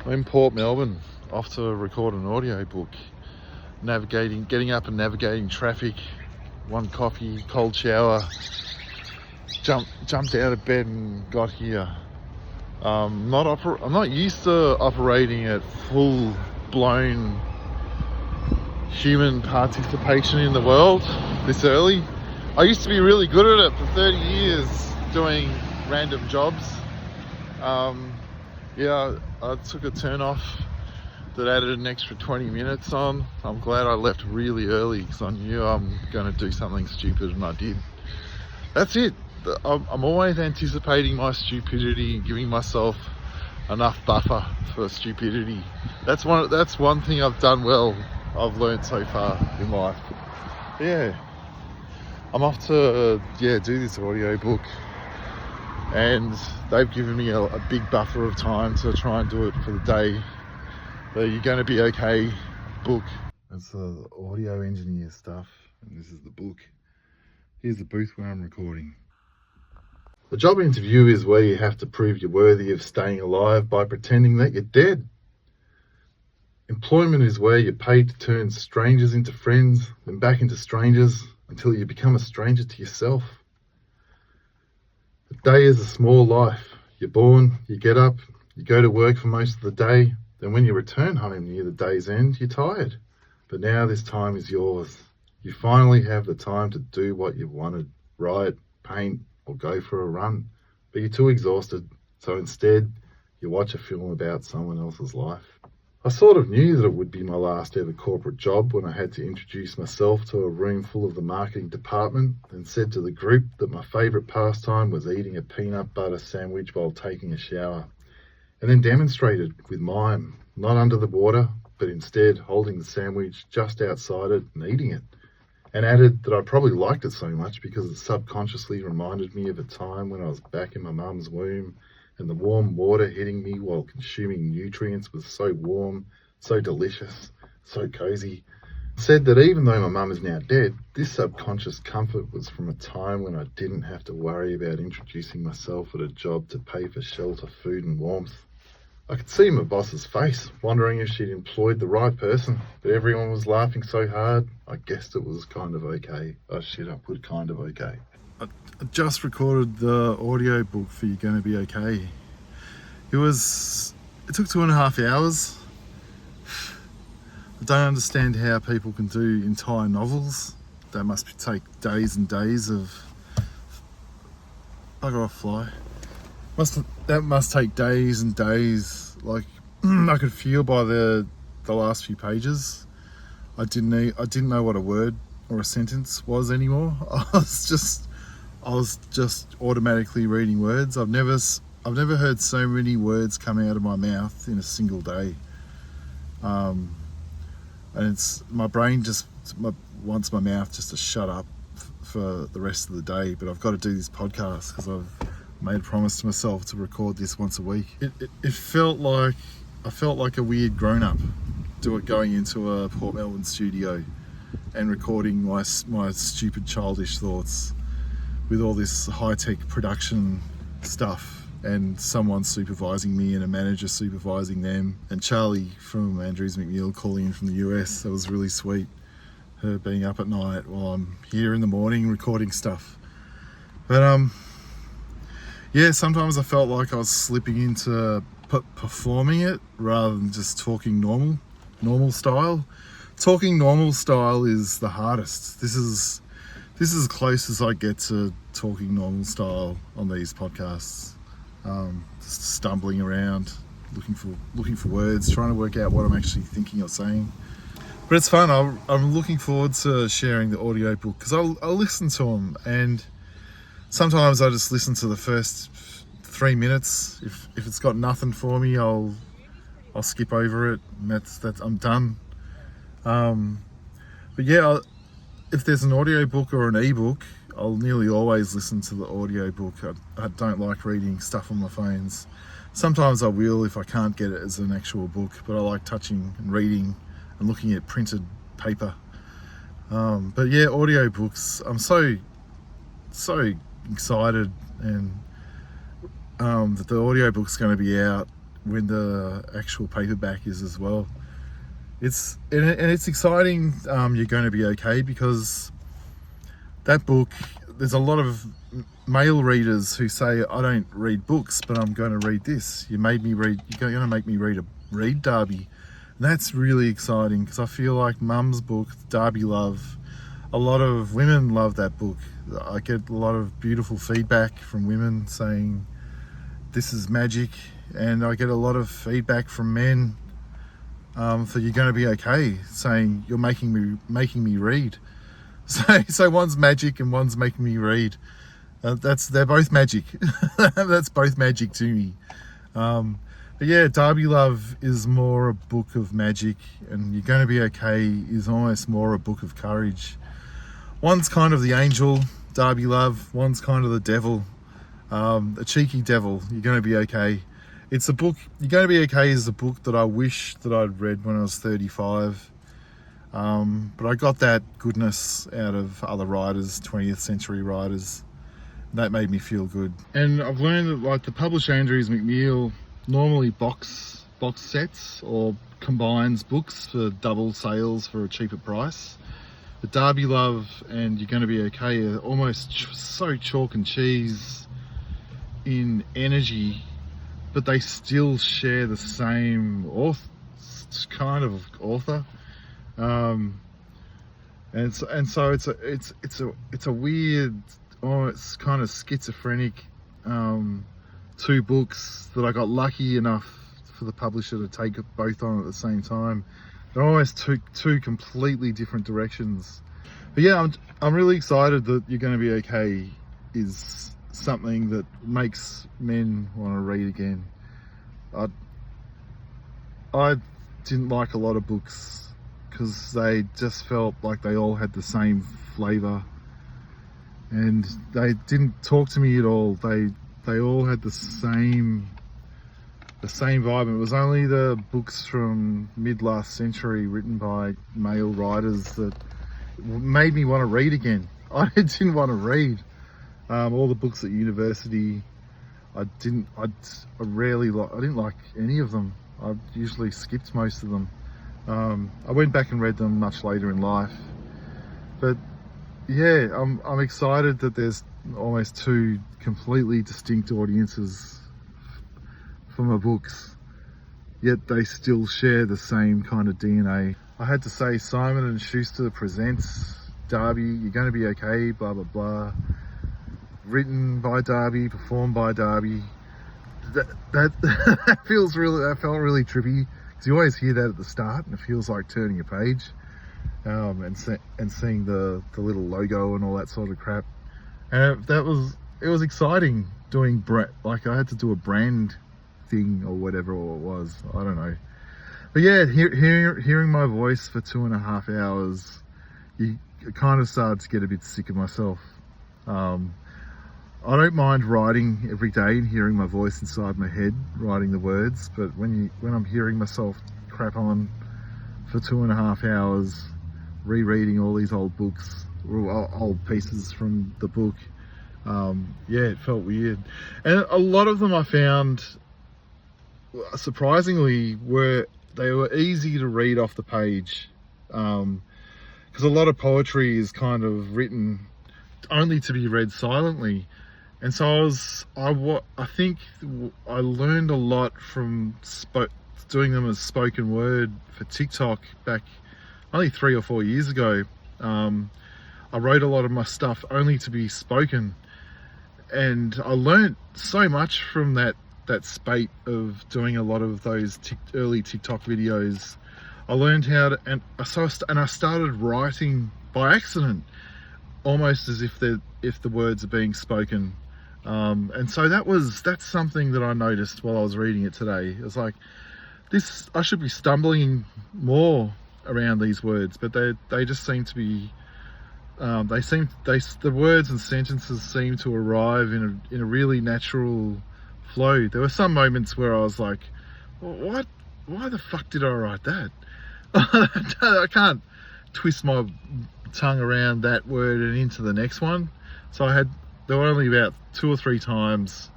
I'm in Port Melbourne, off to record an audiobook. Getting up and navigating traffic, one coffee, cold shower, jumped out of bed and got here. I'm not used to operating at full-blown human participation in the world this early. I used to be really good at it for 30 years, doing random jobs. I took a turn off that added an extra 20 minutes on. I'm glad I left really early because I knew I'm going to do something stupid, and I did. That's it. I'm always anticipating my stupidity, giving myself enough buffer for stupidity. That's one thing I've done well. I've learned so far in life. Yeah, I'm off to do this audiobook, and they've given me a big buffer of time to try and do it for the day. The You're Going to Be Okay book. That's the audio engineer stuff, and this is the book. Here's the booth where I'm recording. A job interview is where you have to prove you're worthy of staying alive by pretending that you're dead. Employment is where you're paid to turn strangers into friends, then back into strangers until you become a stranger to yourself. A day is a small life. You're born, you get up, you go to work for most of the day, then when you return home near the day's end, you're tired. But now this time is yours. You finally have the time to do what you've wanted, write, paint, or go for a run. But you're too exhausted, so instead you watch a film about someone else's life. I sort of knew that it would be my last ever corporate job when I had to introduce myself to a room full of the marketing department and said to the group that my favourite pastime was eating a peanut butter sandwich while taking a shower, and then demonstrated with mime, not under the water, but instead holding the sandwich just outside it and eating it, and added that I probably liked it so much because it subconsciously reminded me of a time when I was back in my mum's womb and the warm water hitting me while consuming nutrients was so warm, so delicious, so cozy. Said that even though my mum is now dead, this subconscious comfort was from a time when I didn't have to worry about introducing myself at a job to pay for shelter, food and warmth. I could see my boss's face, wondering if she'd employed the right person, but everyone was laughing so hard, I guessed it was kind of okay. I put kind of okay. I just recorded the audio book for You're Going to Be Okay. It took 2.5 hours. I don't understand how people can do entire novels. That must take days and days of... I got a fly. That must take days and days. Like, I could feel by the last few pages, I didn't know what a word or a sentence was anymore. I was just automatically reading words. I've never heard so many words come out of my mouth in a single day. And it's my brain wants my mouth just to shut up for the rest of the day. But I've got to do this podcast because I've made a promise to myself to record this once a week. It felt like a weird grown-up going into a Port Melbourne studio and recording my stupid childish thoughts with all this high-tech production stuff and someone supervising me and a manager supervising them, and Charlie from Andrews McNeil calling in from the US. That was really sweet, her being up at night while I'm here in the morning recording stuff. But sometimes I felt like I was slipping into performing it rather than just talking normal style. Talking normal style is the hardest. This is as close as I get to talking normal style on these podcasts. Just stumbling around, looking for words, trying to work out what I'm actually thinking or saying. But it's fun. I'm looking forward to sharing the audiobook because I'll listen to them, and sometimes I just listen to the first 3 minutes. If it's got nothing for me, I'll skip over it, and that's I'm done. But yeah, if there's an audiobook or an ebook, I'll nearly always listen to the audiobook. I don't like reading stuff on my phones. Sometimes I will if I can't get it as an actual book, but I like touching and reading and looking at printed paper. But yeah, audiobooks, I'm so excited and that the audiobook's going to be out when the actual paperback is as well. It's exciting. You're going to be okay, because that book, there's a lot of male readers who say, I don't read books, but I'm going to read this. You're going to make me read Darby. And that's really exciting, because I feel like Mum's book, Darby Love, a lot of women love that book. I get a lot of beautiful feedback from women saying this is magic, and I get a lot of feedback from men for You're Going to Be Okay, saying you're making me read. So one's magic and one's making me read. They're both magic. That's both magic to me. But yeah, Darby Love is more a book of magic, and You're Going to Be Okay is almost more a book of courage. One's kind of the angel, Darby Love. One's kind of the devil, a cheeky devil. You're Going to Be Okay. It's a book. You're Going to Be Okay is a book that I wish that I'd read when I was 35. But I got that goodness out of other writers, 20th century writers. That made me feel good. And I've learned that, like, the publisher Andrews McMeel normally box sets or combines books for double sales for a cheaper price. But Darby Love and You're Going to Be Okay are almost so chalk and cheese in energy, but they still share the same kind of author. And so it's a weird, it's kind of schizophrenic two books that I got lucky enough for the publisher to take both on at the same time. They're almost two completely different directions. But yeah, I'm really excited that You're Going to Be Okay is something that makes men want to read again. I didn't like a lot of books because they just felt like they all had the same flavour, and they didn't talk to me at all. They all had the same vibe. It was only the books from mid last century written by male writers that made me want to read again. I didn't want to read all the books at university. I didn't like any of them. I usually skipped most of them. I went back and read them much later in life. But yeah, I'm excited that there's almost two completely distinct audiences for my books, yet they still share the same kind of DNA. I had to say Simon&Schuster presents Darby, You're Going to Be Okay, blah blah blah. Written by Darby, performed by Darby. That felt really trippy, because you always hear that at the start, and it feels like turning a page, and seeing the little logo and all that sort of crap. And it was exciting doing like I had to do a brand thing or whatever it was. I don't know. But yeah, hearing my voice for 2.5 hours, you kind of started to get a bit sick of myself. I don't mind writing every day and hearing my voice inside my head, writing the words, but when I'm hearing myself crap on for 2.5 hours, rereading all these old books, or old pieces from the book, yeah, it felt weird. And a lot of them I found, surprisingly, were easy to read off the page, because a lot of poetry is kind of written only to be read silently. And so I think I learned a lot from doing them as spoken word for TikTok back only 3 or 4 years ago. I wrote a lot of my stuff only to be spoken, and I learned so much from that spate of doing a lot of those early TikTok videos. I learned how to, and I started writing by accident, almost as if the words are being spoken. And so that's something that I noticed while I was reading it today. It was like, I should be stumbling more around these words, but they just seem to be, the words and sentences seem to arrive in a really natural flow. There were some moments where I was like, well, why the fuck did I write that? I can't twist my tongue around that word and into the next one. So there were only about 2 or 3 times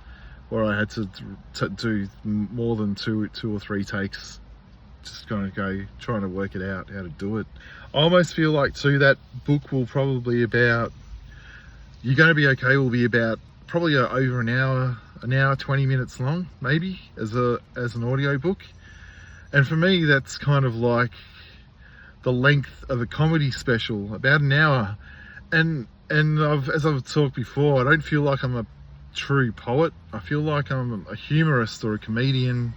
where I had to do more than two or three takes, just trying to work it out how to do it. I almost feel like too that book will probably about You're Going to Be Okay will be about probably over an hour 20 minutes long, maybe, as an audio book. And for me, that's kind of like the length of a comedy special, about an hour. And as I've talked before, I don't feel like I'm a true poet. I feel like I'm a humorist or a comedian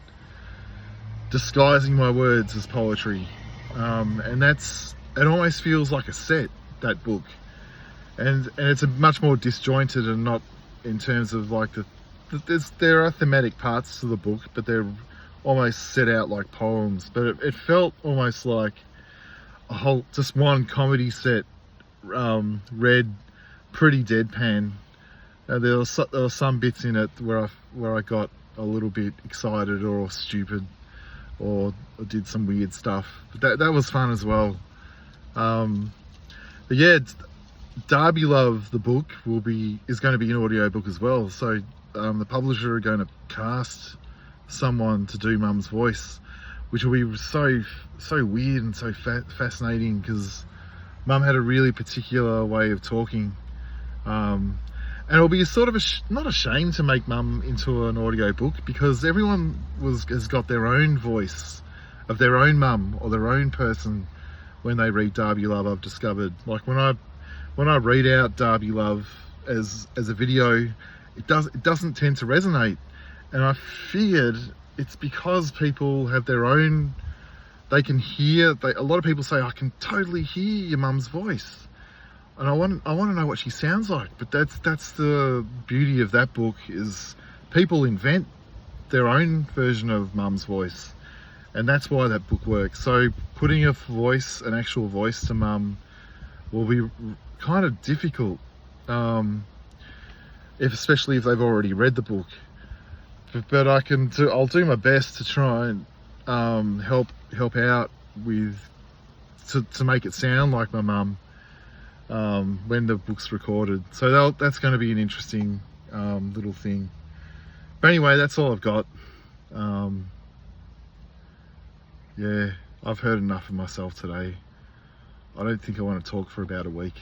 disguising my words as poetry. And it almost feels like a set, that book. And it's a much more disjointed, and not in terms of like there are thematic parts to the book, but they're almost set out like poems. But it felt almost like just one comedy set, read pretty deadpan. There were some bits in it where I got a little bit excited or stupid, or did some weird stuff. But that was fun as well. But yeah, Darby Love, the book, is going to be an audio book as well. So the publisher are going to cast someone to do Mum's voice, which will be so weird and so fascinating, because Mum had a really particular way of talking. And it'll be sort of not a shame to make Mum into an audio book, because everyone has got their own voice of their own mum or their own person when they read Darby Love. I've discovered, like when I read out Darby Love as a video, it doesn't tend to resonate, and I feared it's because people have their own. They can hear. A lot of people say, I can totally hear your mum's voice. And I want to know what she sounds like. But that's the beauty of that book, is people invent their own version of Mum's voice, and that's why that book works. So putting an actual voice to Mum will be kind of difficult, especially if they've already read the book. But I'll do my best to try and help out with to make it sound like my mum. When the book's recorded, so that's going to be an interesting little thing. But anyway, that's all I've got. Yeah, I've heard enough of myself today. I don't think I want to talk for about a week.